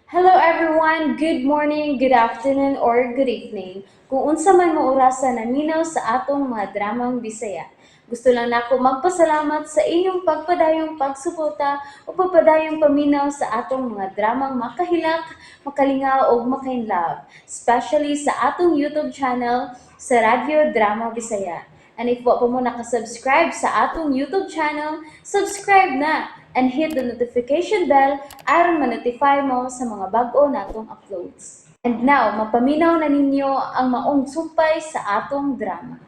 Hello everyone, good morning, good afternoon, or good evening. Kung unsa man mo orasan naminaw sa atong mga dramang Bisaya. Gusto lang nako magpasalamat sa inyong pagpadayong pagsuporta o pagpadayong paminaw sa atong mga dramang makahilak, makalingaw o makainlove, especially sa atong YouTube channel sa Radyo Drama Bisaya. And if wa pa mo nakasubscribe sa atong YouTube channel, subscribe na and hit the notification bell aron ma-notify mo sa mga bag-o natong uploads. And now, mapaminaw na ninyo ang maong sumpay sa atong drama.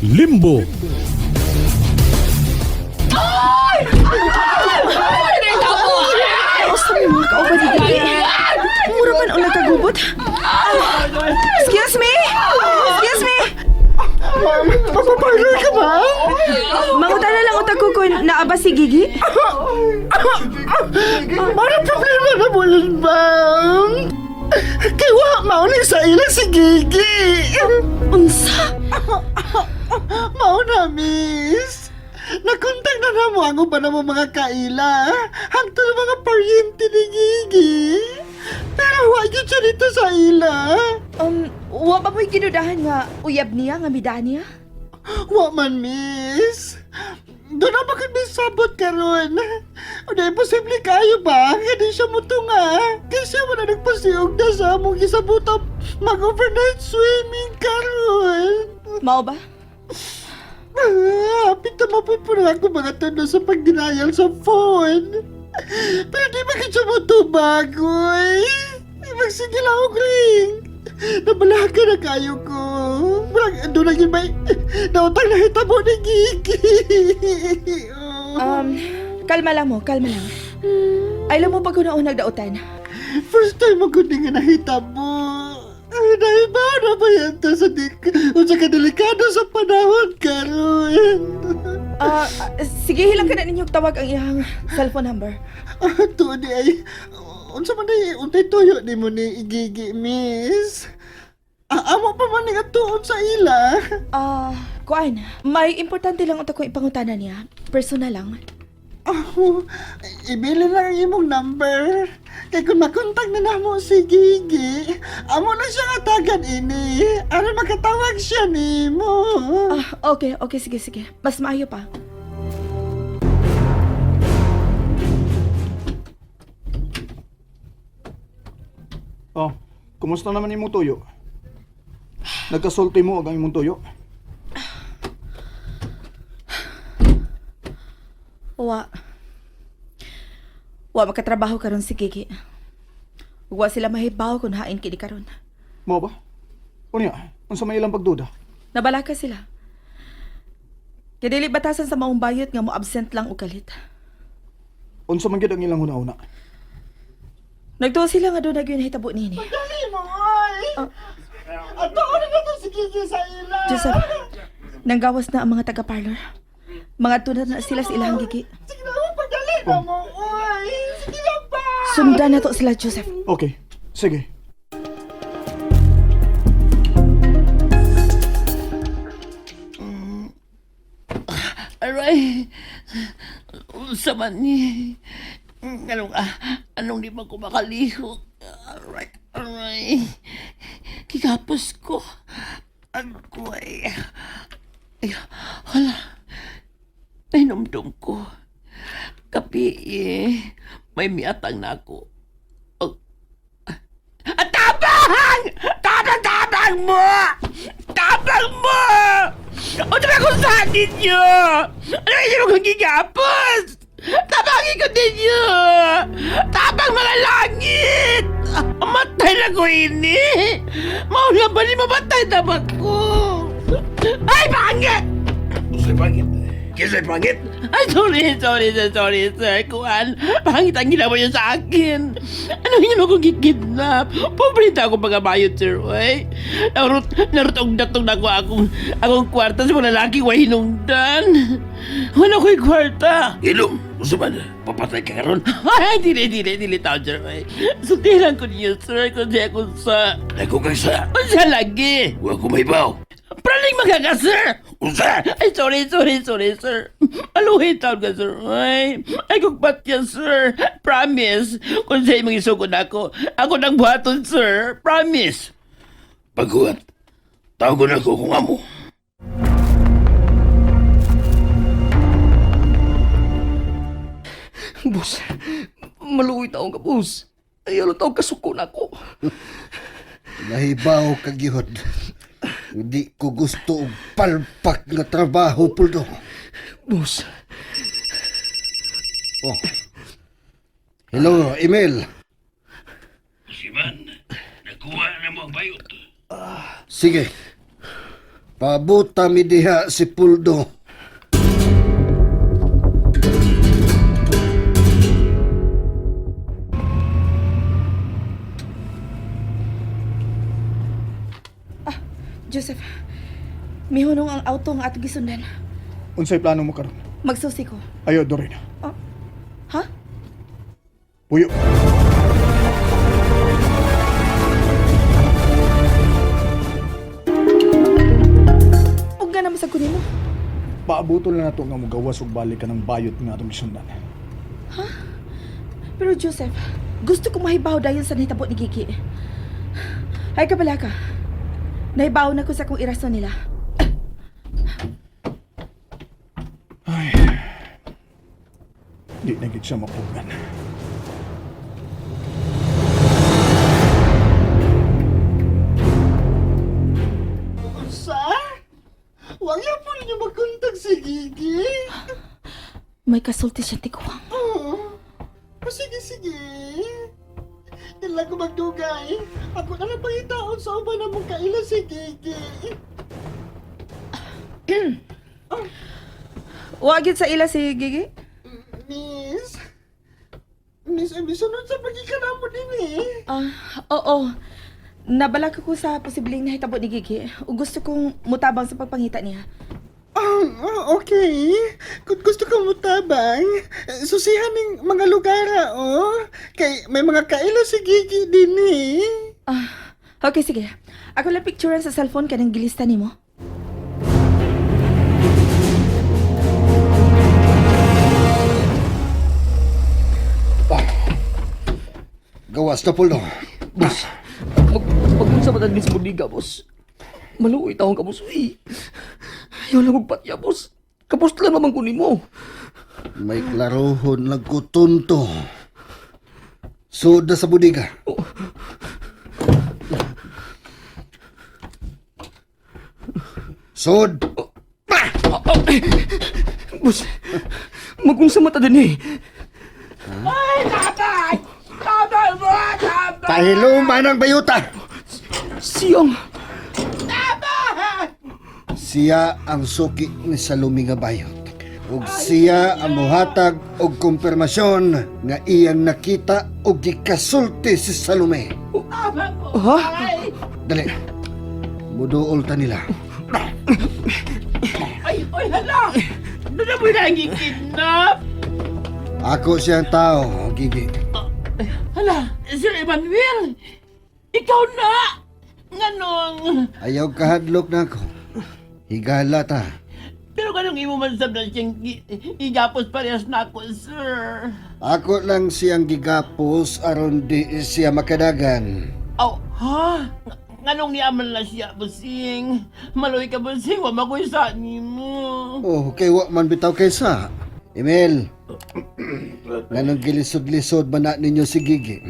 Limbo. Basta may mga kauban ni Gigi. Mura man ang nagkagubot. Excuse me? Excuse me? Mapaparlor ka ba? Mangutan na lang utag ko kung naaba si Gigi. Ano problema na mo yun, bang? Kaya mauling sa ilang si Gigi. Unsa? Mauna, miss. Nakontak na na mo ang uban na mo mga kaila. Hangto na mga paryente ni Gigi. Pero huwag yun siya dito sa ila. Wa pa mo'y ginudahan nga uyab niya nga midaan niya? Wa man, miss. Doon na bakit may sabot karon. Una, imposible kayo ba? Hindi siya mutunga. Kasi mo na nagpasiyog na sa among isabot mag-overnight swimming karon. Mao ba? Hapit na mapupuro ako mga tuno sa pagdenial sa phone. Pero di ba siya mutubag, oy? Magsige lang ako, ring. Nabalaga na kayo ko. Marang doon lang yun may nautang na hitabo ni Gigi. Kalma lang mo, kalma lang. Ay lang mo pag unaon nagdautan. First time ako di nga nahitabo. Dahil ba na ba yan to sa unsa ka delikado sa panahon karon? Sige, hilang ka na ninyong tawag ang iyang cellphone number. Tuo di ay unsa man ay untay tuyo ni mo ni Gigi, miss. Amo pa man nga tuon sa ila. Kuan, may importante lang unta ko ipangutana niya. Personal lang. Ibili lang ang imong number. Kaya kung makontak na namo si Gigi, amo na siya nga tagan ini. Aron makatawag siya nimo. Okay, sige. Mas maayo pa. Oh, kumusta naman imong tuyo? Nagkasulti mo ang imong tuyo? Wa makatrabaho karon si Gigi. Wa sila mahibaw kung hain kini karon. Mo ba? Unya, unsa may ilang pagduda? Nabalaka sila. Kaya dili batasan sa maong bayot nga mo absent lang og kalit. Unsa man gyud ang ilang una-una? Nagtuo sila nga doon nagyon hitabo nini. Dali mo, oy. Ato ko na to si Gigi sa ila. Joseph, nanggawas na ang mga taga-parlor. Mga tunad na sila sa ilahang Gigi. Sige na, pagdali na mo, oy. Sige na ba? Sundan na to sila, Joseph. Okay, sige. Aray, sa man ni. Anong di ba ko makalihok? Aray. Kikapos ko. Ako ay hala. Nainomdom ko. Kapi may miatang na ako. Tabang! Tabang mo! Tabang mo! O diba kung saan ninyo? Ano hindi mo kong gigapos? Tabangin ko ninyo! Tabang mga langit! Matay na ko ini! Maula ba ni mamatay na ba ko? Ay, pangit! Sir, pangit? Kisay pangit? Ay, sorry, sir. Kuan, pangit ang ginawa niyo sa akin. Ano hindi mo kong kikidnap? Paborita ako mga bayot, sir, oy. Narutong datong na ko akong kwarta sa mga lalaki wa hinungdan. Wala ko'y kwarta. Ilong, gusto ba na? Papatay ka karon? Ay, dili tao, sir, oy. Sutilan ko niyo, sir, kung di ako sa... Ako kang sa? Siya lagi. Huwag ko may baw. Maling magkaka, sir! Sir! Ay, sorry, sir. Aluhin taon ka, sir. Ay, kugpat yan, sir. Promise. Kung sa'yo mga isugod ako nang buhaton, sir. Promise. Pagkuhat, tawag na ko kung amo. Boss, maluwi taong ka, boss. Ayaw lang taong kasuko na ako. Nahibaw kagihod. Hindi ko gusto og palpak nga trabaho, Puldo. Boss, Oh. Hello, Emil. si Man, nakuha na mo ang bayot. Sige. Pabuta mi diha si Puldo. Joseph, mihunong ang auto nga ato gisundan. Unsay plano mo karon? Magsusi ko. Ayo, Dorina. Ha? Puyo. Huwag nga naman sa kunin mo. Paabutol na nato nga mugawas ug balik ka ng bayot nga atong gisundan. Pero Joseph, gusto ko mahibaw dayon sa nahitabo ni Gigi. Ay kabala ka. Nahibaw na ko sa kung irason nila. Ay. Di na gid siya mapugan. Sir? Huwag yan po ninyo magkontag si Gigi. May kasulti siya tikuwang. Oh, sige. Yan lang ko magdugay. Ako na lang pangitaon sa uban na mong kaila si Gigi. Wagid sa ila si Gigi? Miss, sunod sa pagkikana mo din eh. Oo. Nabalak ako sa posibleng nahitabo ni Gigi. O gusto kong mutabang sa pagpangita niya. Okay. Kung gusto ka mutabang, susihan ng mga lugar, Kay may mga kaila si Gigi din eh. Okay, sige. Ako lang picturean sa cellphone ka ng gilista ni mo. Gawas na Puldo. Boss, pag-unsa ba taglis mo diga, boss? Maluwi taong ka, boss. Uy, ayaw lang magpatya, boss. Kapos lang naman kunin mo. May klarohon lang ko tunto. Soda sa budiga. Sod! Boss, mag-unsa mata din eh. Pahiluman ang bayuta! Siyang, Siya ang suki ni Salumi nga bayot. Ug siya ang muhatag og kumpirmasyon nga iyang nakita og gikasulti si Salome. ha? Dali. Muduol ta nila. Ay, hala! Doon na mo nagkikidnap! Ako siyang tao, Gigi. Hala, Sir Emmanuel! Ikaw na! Nganong? Ayaw kahadlok na ako. Higala ta. Pero kanong imo man sa siyang igapos parehas na ako, sir. Ako lang siyang gigapos aron di siya makadagan. Aw, ha? Nganong niyaman na siya, busing? Maloy ka, busing. Wa makoy sa mo. Oh, kay wa man bitaw kaysa. Emil, nganong gilisod-lisod ba na ninyo si Gigi?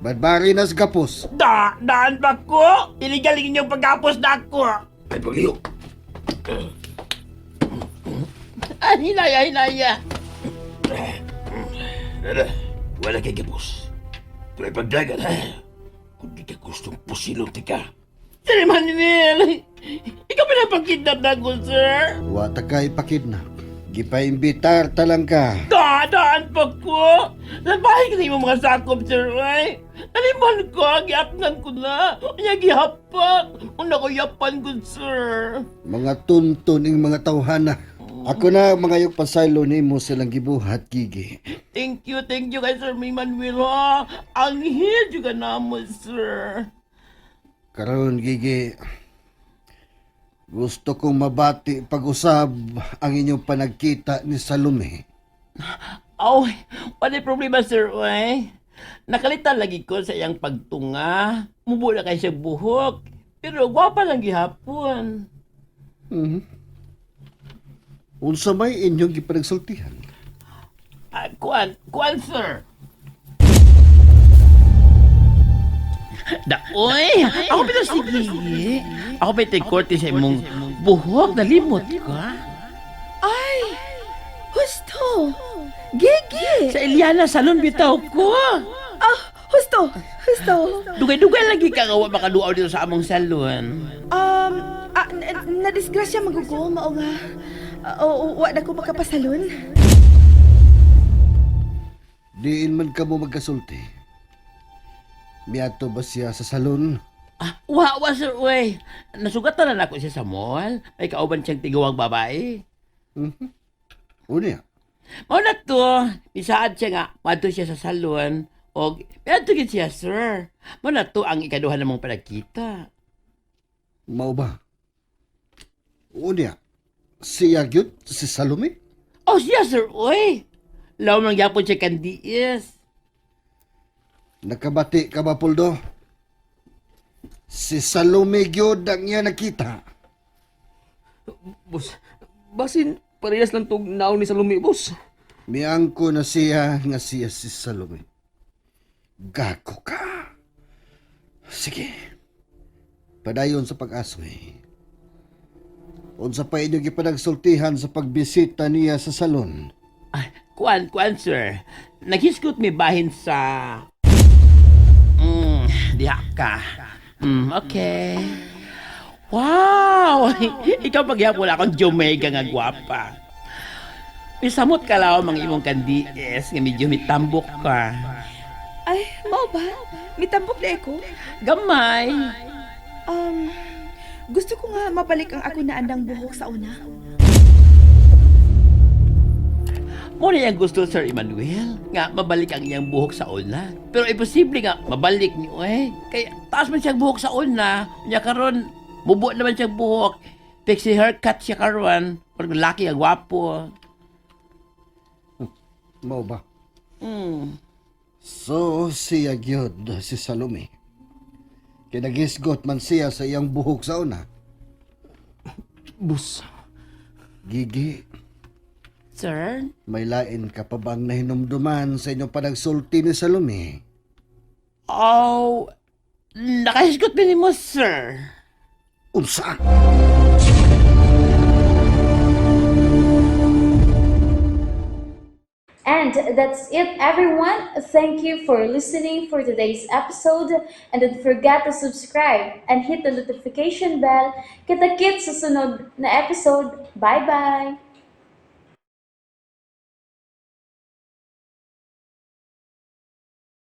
Barbari na sa gapos. Daan ba ko? Iligaling niyong pagkapos na ako. Ay, pagliyo. Ay, hinaya. Wala kay gapos. Pero pagdagan, ha? Kung di ka gustong pusilong tika. Sir Emmanuel! Ikaw pinapakidnap na ako, sir! Wa ta kay pakidnap. Gipaimbitar talang ka. Daan pa ko! Nabahay ka na mga sakop, sir, ay! Naliman ko, giapnan ko na! Kaya gihapak! Una ko yapan ko, sir! Mga tuntun ing mga tawhana. Ako na mga yung pasaylo ni mo silang gibuhat, Gigi. Thank you kay Sir Emmanuel, ha! Ang hid juga na mo, sir! Karon, Gigi, Gusto kong mabati pag-usab ang inyong panagkita ni Salome. Oh, wala problema, sir, oy. Nakalitan lagi ko sa iyang pagtunga. Mubo na kayo sa buhok. Pero gwapa lang gihapon. Unsa may inyong gipanagsultihan? Kuan, sir. Oy, ako pito sige. Ako pito korte sa imong buhok. Nalimot ka. Ay! Husto! Gigi! Sa Eliana Salon bitaw ko. Ah! Husto! Husto! Dugay-dugay lagi ka nga wa makaduaw dito sa among salon. Nadisgrasya magugo, mao nga. Wa na ko makapasalon. Diin man ka mo magkasulti. Miato ba siya sa salon? Wa, sir, uy. Nasugatan na ako siya sa mall. May kauban siyang tigawang babae. Unya, Mao na to, isaad siya nga, madto siya sa salon. O, madto gid siya, sir. Mao na to ang ikaduha namong panagkita. mao ba? Unya, siya gyud si Salome? Oh, siya, sir, uy. Law man gyapon siya kandiis. Nakabati ka ba, Puldo? Si Salome gyud ang iya nakita. Boss, basin parehas lang tong naon ni Salome, boss. Miangko na siya nga siya si Salome. Gago ka. Sige. Padayon sa pag-asoy. Unsa pa inyo gipanagsultihan sa pagbisita niya sa salon? Ay, kuan, sir. Naghiskot mi bahin sa... diha ka. Okay. Wow! Ikaw pagyapon akong Jamaica nga gwapa. Pisamot ka lang mga imong kandies nga medyo mitambok ka. Ay, mao ba? Mitambok na ako. Gamay. Gusto ko nga mabalik ang ako na andang buhok sa una. Mo na yung gusto, Sir Emmanuel, nga mabalik ang iyang buhok sa una. Pero imposible nga mabalik ni Uy. Kaya taas man siyang buhok sa una, niya karon mubo naman siyang buhok. Pixie haircut siya karon, pag laki ang gwapo. Mao ba? Hmm. So, siya gyud si Salome. Kinagisgot man siya sa iyang buhok sa una. Boss, Gigi, Sir? may lain ka pa bang nahinumduman sa inyong panagsulti ni Salome? Oh, nakahisgot din mo, sir. Unsa? And that's it, everyone. Thank you for listening for today's episode. And don't forget to subscribe and hit the notification bell. Kita-kits sa sunod na episode. Bye-bye!